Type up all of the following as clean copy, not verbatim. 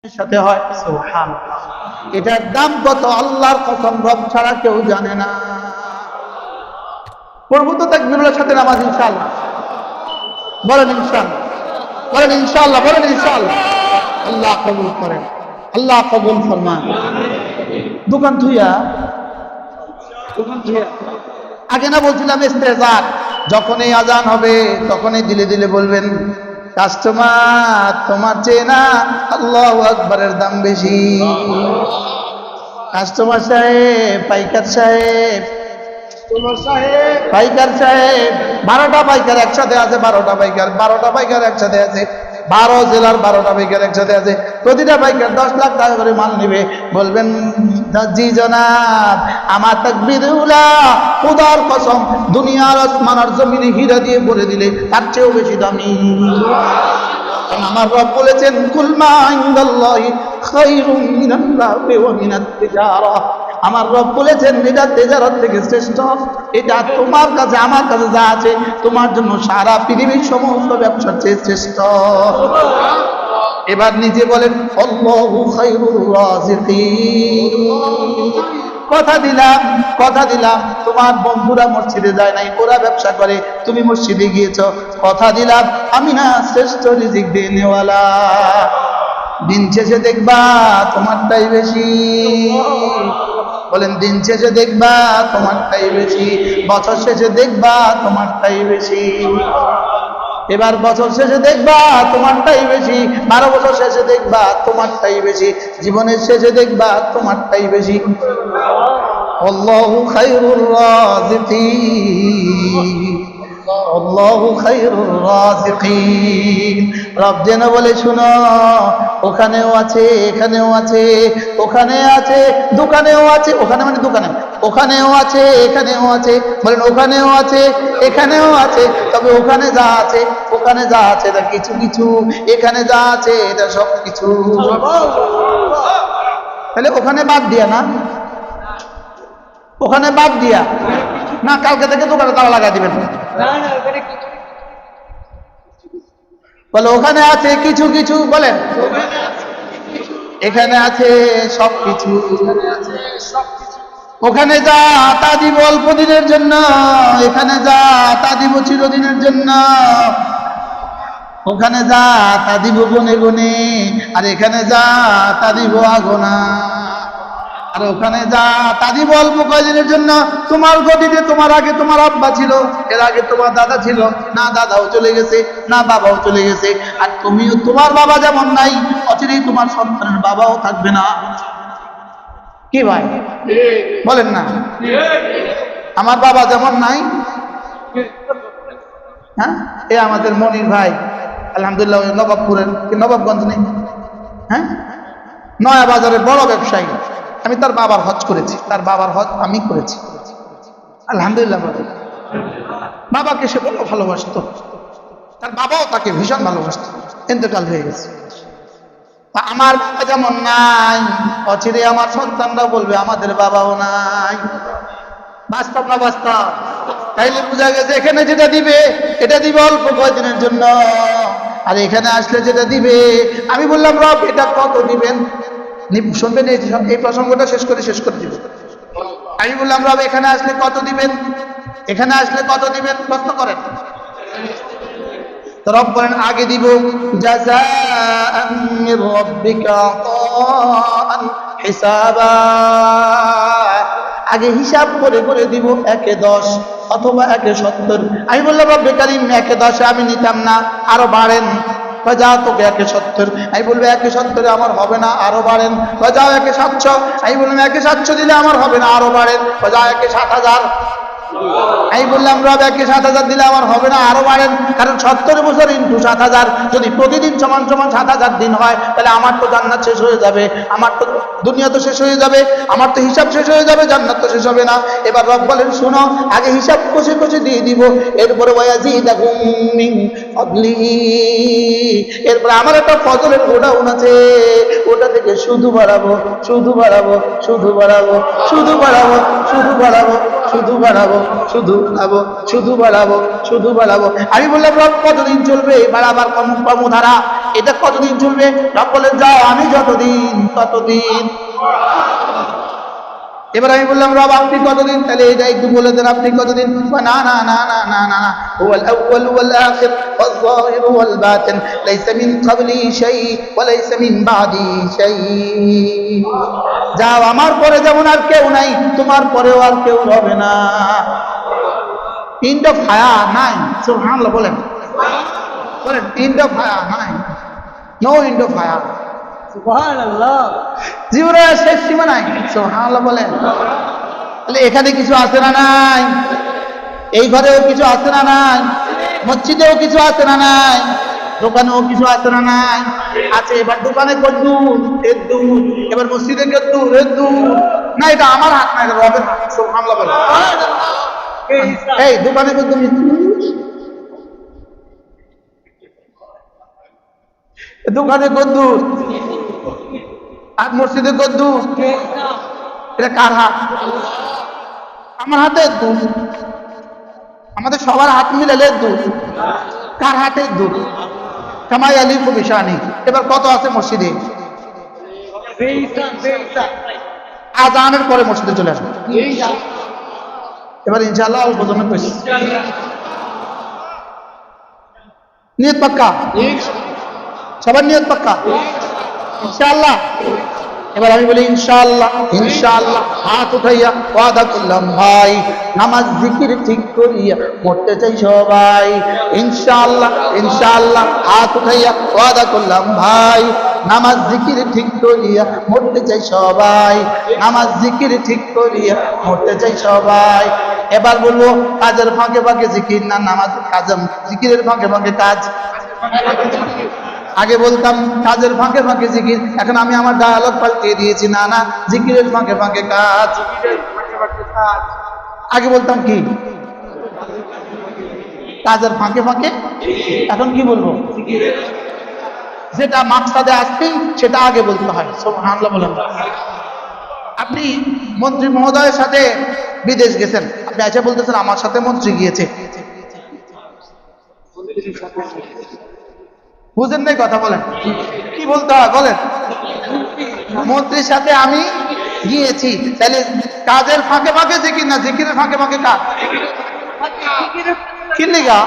সাথে হয় সুবহানাল্লাহ। এটার দাম কত আল্লাহর কসম রব ছাড়া কেউ জানে না। পড়বো তো তাকবীরের সাথে নামাজ ইনশাআল্লাহ। বলেন ইনশাআল্লাহ, বলেন ইনশাআল্লাহ, বলেন ইনশাআল্লাহ। আল্লাহ কবুল করেন, আল্লাহ কবুল ফরমান। দোকান থুইয়া আগে না বলছিলাম ইস্তেজার, যখনই আজান হবে তখনই দিলে দিলে বলবেন কাস্টমার তোমার চেনা আল্লাহু আকবারের দাম বেশি। কাস্টমার সাহেব, পাইকার সাহেব, পাইকার সাহেব, 12টা পাইকার একসাথে আছে, 12টা পাইকার একসাথে আছে, 12 জেলার 12টা পাইকার একসাথে আছে, প্রতিটা পাইকার 10 লাখ টাকা করে মাল নেবে। বলবেন জি জনাব, আমার তাকবীরুল্লাহ খোদার কসম দুনিয়ার আসমান আর জমিনে হীরা দিয়ে ভরে দিলে তার চেয়েও বেশি দামি। আমার রব বলেছেন কুল মা ইনদাল্লাহি খায়রুম মিনাল লাহবি ওয়া মিনাত তিজারা। আমার রব বলেছেন এটা তেজারত থেকে শ্রেষ্ঠ, এটা তোমার কাছে আমার কাছে যা আছে তোমার জন্য সারা পৃথিবীর সমস্ত ব্যবসার চেয়ে শ্রেষ্ঠ। এবার নিজে বলেন আল্লাহু খায়রুর রাযিকিন। কথা দিলাম তোমার বন্ধুরা মসজিদে যায় নাই, ওরা ব্যবসা করে, তুমি মসজিদে গিয়েছো, কথা দিলাম আমি না শ্রেষ্ঠ রিজিক দেনেওয়ালা। দিন শেষে দেখবা তোমারটাই বেশি। বলেন দিন শেষে দেখবা তোমারটাই বেশি, বছর শেষে দেখবা তোমারটাই বেশি। এবার বছর শেষে দেখবা তোমারটাই বেশি, 12 বছর শেষে দেখবা তোমারটাই বেশি, জীবনের শেষে দেখবা তোমারটাই বেশি। আল্লাহু খায়রুর রাযিকিন, আল্লাহু খায়রুর রাযিকিন। রব যেন বলে শুনো ওখানেও আছে, এখানেও আছে, ওখানে আছে, দোকানেও আছে, ওখানে মানে দোকানে, ওখানেও আছে, এখানেও আছে। বলেন ওখানেও আছে, এখানেও আছে, তবে ওখানে যা আছে, ওখানে যা আছে এটা কিছু কিছু, এখানে যা আছে এটা সব কিছু। তাহলে ওখানে বাদ দিয়া না, ওখানে বাদ দিয়া না, কালকে থেকে দোকানে তালা লাগা দিবেন। বলে ওখানে আছে কিছু কিছু, বলেন এখানে আছে সব কিছু। ওখানে যা তা দিব অল্প দিনের জন্য, এখানে যা তা দিব চিরদিনের জন্য। ওখানে যা তা দিব গুনে গুনে, আর এখানে যা তা দিব আগোনা। আর ওখানে যা তা দিব অল্প কয়েকদিনের জন্য। তোমার গদিতে তোমার আগে তোমার আব্বা ছিল, এর আগে তোমার দাদা ছিল, না দাদাও চলে গেছে, না বাবাও চলে গেছে, আর তুমিও তোমার বাবা যেমন নাই অচিরেই তোমার সন্তানের বাবাও থাকবে না। কি ভাই বলেন না? আমার বাবা যেমন নাই, হ্যাঁ, এ আমাদের মনির ভাই আলহামদুলিল্লাহ নবাবপুরের কি নবাবগঞ্জ নেই, হ্যাঁ, নয়া বাজারের বড় ব্যবসায়ী। আমি তার বাবার হজ করেছি, তার বাবার হজ আমি করেছি আলহামদুলিল্লাহ। বাবাকে সে বড় ভালোবাসত, তার বাবাও তাকে ভীষণ ভালোবাসত, ইন্তেকাল হয়ে গেছে। আমার বাবা যেমন নাই অচিরে আমার সন্তানরা বলবে আমাদের বাবাও নাই। বাস্তব না বাস্তব? তাইলে বোঝা গেছে এখানে যেটা দিবে এটা দিবে অল্প কয়েকদিনের জন্য, আর এখানে আসলে যেটা দিবে, আমি বললাম রব এটা কত দিবেন? শুনবেন এই প্রসঙ্গটা শেষ করে দিব। আমি বললাম রব এখানে আসলে কত দিবেন, এখানে আসলে কত দিবেন? প্রশ্ন করেন। তো রব বলেন আগে দিব জাযাআন মির রাব্বিকা আতাআন হিসাবা, আগে হিসাব করে করে দিব 1-এ 10 অথবা 1-এ 70। আমি বললাম রব্বে কারীম 1-এ 10 আমি নিতাম না, আরো বাড়েন। যা তোকে 1-এ 70। আমি বলবো 1-এ 70 আমার হবে না, আরো বাড়েন। যাও 1-এ 700। আমি বললাম 1-এ 700 দিলে আমার হবে না, আরো বাড়েন। যাও 1-এ 7000। আমি বললাম রব 1-এ 7000 দিলে আমার হবে না, আরো বাড়েন। কারণ 70 বছর ইন্টু 7000 যদি প্রতিদিন সমান সমান 7000 দিন হয়, তাহলে আমার তো জান্নাত শেষ হয়ে যাবে, আমার তো দুনিয়া তো শেষ হয়ে যাবে, আমার তো হিসাব শেষ হয়ে যাবে, জান্নাত তো শেষ হবে না। এবার রব বলেন শুনো আগে হিসাব কষে কষে দিয়ে দিব, এরপরে ওয়ায়াজিদাকুম মিন ফাদলিহি, এরপরে আমার একটা ফজলের গোডাউন আছে, ওটা থেকে শুধু বাড়াবো, শুধু বাড়াবো, শুধু বাড়াবো, শুধু বাড়াবো, শুধু বাড়াবো, শুধু বাড়াবো, শুধু বাড়াবো, শুধু বাড়াবো, শুধু বাড়াবো। আমি বললাম রব কতদিন চলবে বাড়াবার কর্মধারা? এটা কতদিন চলবে? রব বলেন যাও, আমি যতদিন ততদিন। এবার আমি বললাম রব আপনি কতদিন? তাহলে এটা একটু বলে দেন আপনি কতদিন? না না না না না না না, হুয়াল আউয়াল ওয়াল আখির ওয়াল যাহির ওয়াল বাতিন লাইসা মিন ক্বাবলি শাই ওয়া লাইসা মিন বাদি শাই। যাও, আমার পরে যেমন আর কেউ নাই, তোমার পরেও আর কেউ হবে না। এন্ড অফ হায়াত নাই। সুবহানাল্লাহ বলেন, বলেন এন্ড অফ হায়াত নাই, নো এন্ড অফ হায়াত। সুবহানাল্লাহ। জীবনের শেষ সীমা নাই। সুবহানাল্লাহ বলেন। তাহলে এখানে কিছু আছে না নাই? এই ঘরেও কিছু আছে না নাই? মসজিদেও কিছু আছে না নাই? দোকানেও কিছু আছে না নাই? আছে। এবার দোকানে কদ্দুর? এর দূর। এবার মসজিদে কদ্দুর? এর দূর। না, এটা আমার হাত না, এটা রবের হাত। সুবহানাল্লাহ বলেন। এই দোকানে কদ্দুর? দোকানে কদ্দুর আর মসজিদে কদ্দুর? এটা কার হাত? আমার হাতের দুধ। আমাদের সবার হাত মিলালে দুধ। কার হাতের দুধ? কামাই আলী কবিশানি। এবার কত আছে মসজিদে? আজানের পরে মসজিদে চলে আসবে। এবার ইনশাআল্লাহ অল্প জমে পেয়েছি। নিয়ত পাক্কা? সবার নিয়ত পাক্কা ইনশাআল্লাহ? এবার আমি বলি ইনশাআল্লাহ। ইনশাআল্লাহ হাত উঠাইয়া ওয়াদা করলাম ভাই, নামাজ জিকির ঠিক করিয়া মরতে চাই সবাই। ইনশাআল্লাহ ইনশাআল্লাহ হাত উঠাইয়া ওয়াদা করলাম ভাই, নামাজ জিকির ঠিক করিয়া মরতে চাই সবাই। নামাজ জিকির ঠিক করিয়া মরতে চাই সবাই। এবার বলবো কাজের ফাঁকে ফাঁকে জিকির না নামাজ? কাজের জিকিরের ফাঁকে ফাঁকে কাজ। আগে বলতাম কাজের ফাঁকে ফাঁকে জিকির, এখন আমি আমার ডায়ালগ পাল্টিয়ে দিয়েছি, না না জিকিরের ফাঁকে ফাঁকে কাজ। আগে বলতাম কি কাজের ফাঁকে ফাঁকে, এখন কি বলবো? যেটা মাকসাদে আসছে সেটা আগে বলতে হয়। সুবহানাল্লাহ বলেন। আপনি মন্ত্রী মহোদয়ের সাথে বিদেশ গেছেন, আপনি আচ্ছা বলতেছেন আমার সাথে মন্ত্রী গিয়েছে, বুঝেন নাই কথা? বলেন কি বলতে হয় বলেন? মন্ত্রীর সাথে আমি গিয়েছি। তাহলে কাজের ফাঁকে ফাঁকে জিকির না জিকিরের ফাঁকে ফাঁকে কাজ? কি লিগা?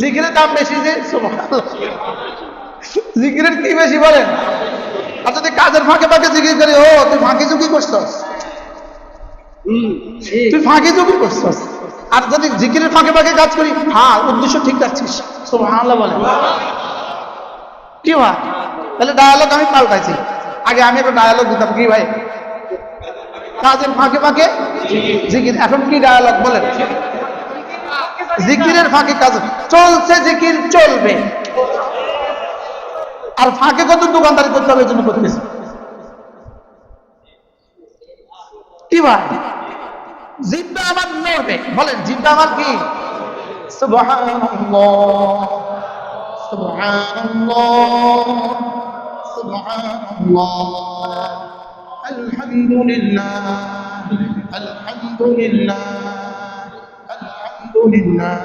জিকিরের দাম বেশি যে। সুবহানাল্লাহ। জিকিরের কি বেশি বলেন? আর যদি কাজের ফাঁকে ফাঁকে জিকির করি, ও তুই ফাঁকি ঝুঁকি করছস, তুই ফাঁকি ঝুঁকি করছস। আর যদি জিকিরের ফাঁকে ফাঁকে কাজ করি, হ্যাঁ উদ্দেশ্য ঠিক রাখছিস। সুবহানাল্লাহ বলেন। কি ভাই? তাহলে ডায়ালগ আমি পাল্টাইছি। আগে আমি একটা ডায়ালগ দিতাম কি ভাই, কাজের ফাঁকে ফাঁকে জিকির। এখন কি ডায়ালগ বলেন? জিকিরের ফাঁকে কাজ চলছে, জিকির চলবে। আর ফাঁকে কত দোকানদারি করতে হবে, এই জন্য করতেছি। কি ভাই? জিব্বা আমার নড়বে, বলেন জিব্বা আমার কি? সুবহানাল্লাহ সুবহানাল্লাহ সুবহানাল্লাহ আলহামদুলিল্লাহ আলহামদুলিল্লাহ আলহামদুলিল্লাহ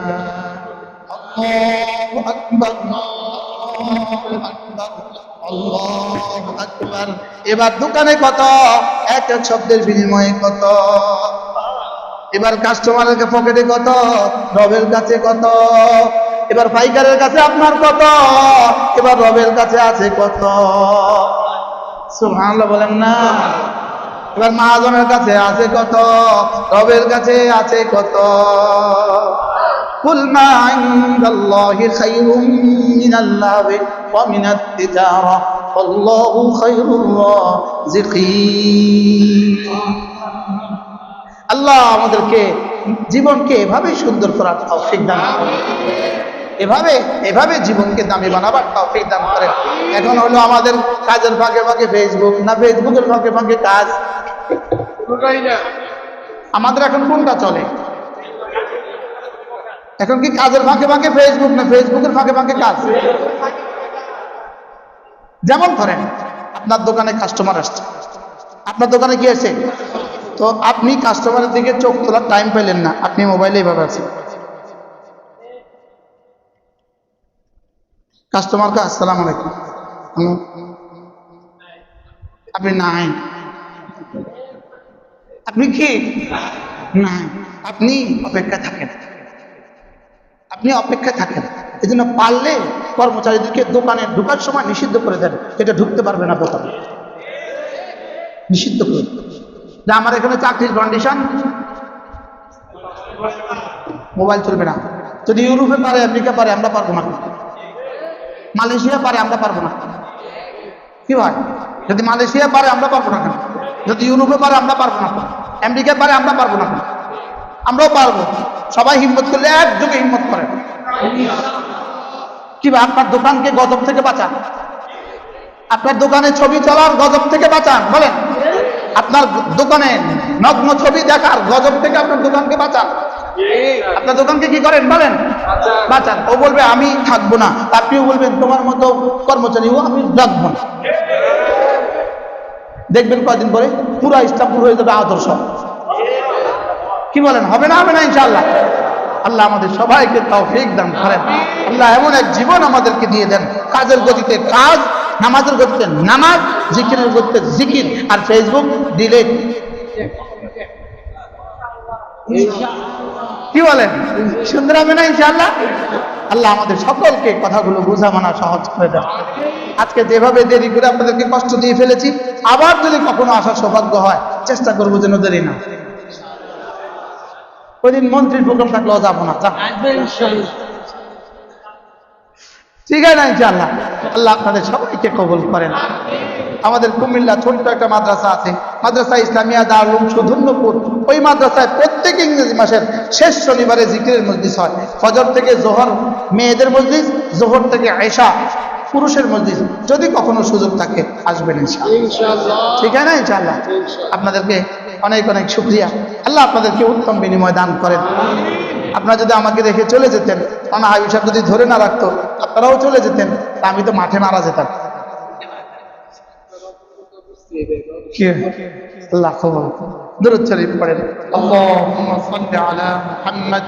আল্লাহু আকবার আল্লাহু আকবার আল্লাহু আকবার। এবার দোকানে কত? এক এক শব্দের বিনিময়ে কত? এবার কাস্টমারের পকেটে কত? রবের কাছে কত? এবার পাইকারের কাছে আপনার কত? এবার রবের কাছে আছে কত? সুবহানাল্লাহ বলেন না? এবার মহাজনের কাছে আছে কত? রবের কাছে আছে কত? কুল মা ইনদাল্লাহি খায়রুম মিনাল লাহবি ওয়া মিনাত তিজারা আল্লাহু খায়রুর রাযিকিন। আল্লাহ আমাদেরকে জীবনকে এভাবে সুন্দর করার তৌফিক দান করেন, এভাবে জীবনকে দামি বানাবার তৌফিক দান করেন। এখন হলো আমাদের কাজের ফাঁকে ফাঁকে ফেসবুক, না ফেসবুকের ফাঁকে ফাঁকে কাজ? আমাদের এখন কোনটা চলে? এখন কি কাজের ফাঁকে ফাঁকে ফেসবুক, না ফেসবুকের ফাঁকে ফাঁকে কাজ? যেমন ধরেন আপনার দোকানে কাস্টমার আসছে, আপনার দোকানে কি আছে, তো আপনি কাস্টমারের দিকে চোখ তোলার টাইম পেলেন না, আপনি মোবাইলে এভাবে আছেন। কাস্টমারকে আসসালামু আলাইকুম, আপনি নাই, আপনি কি নাই, আপনি অপেক্ষায় থাকেন, আপনি অপেক্ষায় থাকেন। এই জন্য পারলে কর্মচারীদেরকে দোকানে ঢোকার সময় নিষিদ্ধ করে দেন, এটা ঢুকতে পারবে না দোকানে, নিষিদ্ধ করে। যে আমার এখানে চাকরির কন্ডিশন, মোবাইল চলবে না। যদি ইউরোপে পারে, আমেরিকা পারে, আমরা পারবো না। মালয়েশিয়া পারে, আমরা পারবো না। কি ভাই, যদি মালয়েশিয়া পারে আমরা পারবো না কেন? যদি ইউরোপে পারে আমরা পারবো না, আমেরিকা পারে আমরা পারবো না কেন? আমরাও পারবো। সবাই হিম্মত করলে একযোগে হিম্মত করেন। কি ভাই, আপনার দোকানকে গজব থেকে বাঁচান, আপনার দোকানে ছবি চলার গজব থেকে বাঁচান, বলেন। আপনার দোকানে নগ্ন ছবি দেখার গজব থেকে আপনার দোকানকে বাঁচান। আপনার দোকানকে কি করেন বলেন, বাঁচান। ও বলবে আমি থাকবো না, আপনিও বলবেন তোমার মতো কর্মচারীও আমি রাখবো না। দেখবেন কয়দিন পরে পুরা ইসলামপুর হয়ে যাবে আদর্শ। কি বলেন, হবে না? হবে না ইনশাআল্লাহ। আল্লাহ আমাদের সবাইকে তৌফিক দান করেন। আল্লাহ এমন এক জীবন আমাদেরকে দিয়ে দেন, কাজের গতিতে কাজ, নামাজের গতিতে নামাজ, জিকিরের গতিতে জিকির, আর ফেসবুক ডিলিট। কি বলেন, সুন্দর হবে না ইনশাআল্লাহ? আল্লাহ আমাদের সকলকে কথাগুলো বোঝা মানা সহজ করে দেন। আজকে যেভাবে দেরি করে আপনাদেরকে কষ্ট দিয়ে ফেলেছি, আবার যদি কখনো আসার সৌভাগ্য হয়, চেষ্টা করবো যেন দেরি না। ওই দিন মন্ত্রীর প্রোগ্রাম থাকলেও যাবো না। ঠিক আছে না ইনশাআল্লাহ? আল্লাহ আপনাদের সবাইকে কবুল করেন। আমাদের কুমিল্লা ছোট্ট একটা মাদ্রাসা আছে, মাদ্রাসা ইসলামিয়া দারুল উলুম সুধন্যপুর। ওই মাদ্রাসায় প্রত্যেক ইংরেজি মাসের শেষ শনিবারে জিকিরের মজলিস হয়। ফজর থেকে জোহর মেয়েদের মজলিস, জোহর থেকে আয়েশা পুরুষের মজলিস। যদি কখনো সুযোগ থাকে আসবেন ইনশাআল্লাহ। ঠিক আছে না ইনশাআল্লাহ? আপনাদেরকে অনেক অনেক শুকরিয়া। আল্লাহ আপনাদেরকে উত্তম বিনিময় দান করেন। আপনারা যদি আমাকে রেখে চলে যেতেন, মানা হাবিব সাহেব যদি ধরে না রাখতো, আপনারাও চলে যেতেন, তা আমি তো মাঠে মারা যেতাম। আল্লাহ কবুল। দুরূদ শরীফ পড়েন। আল্লাহুম্মা সাল্লি আলা মুহাম্মাদ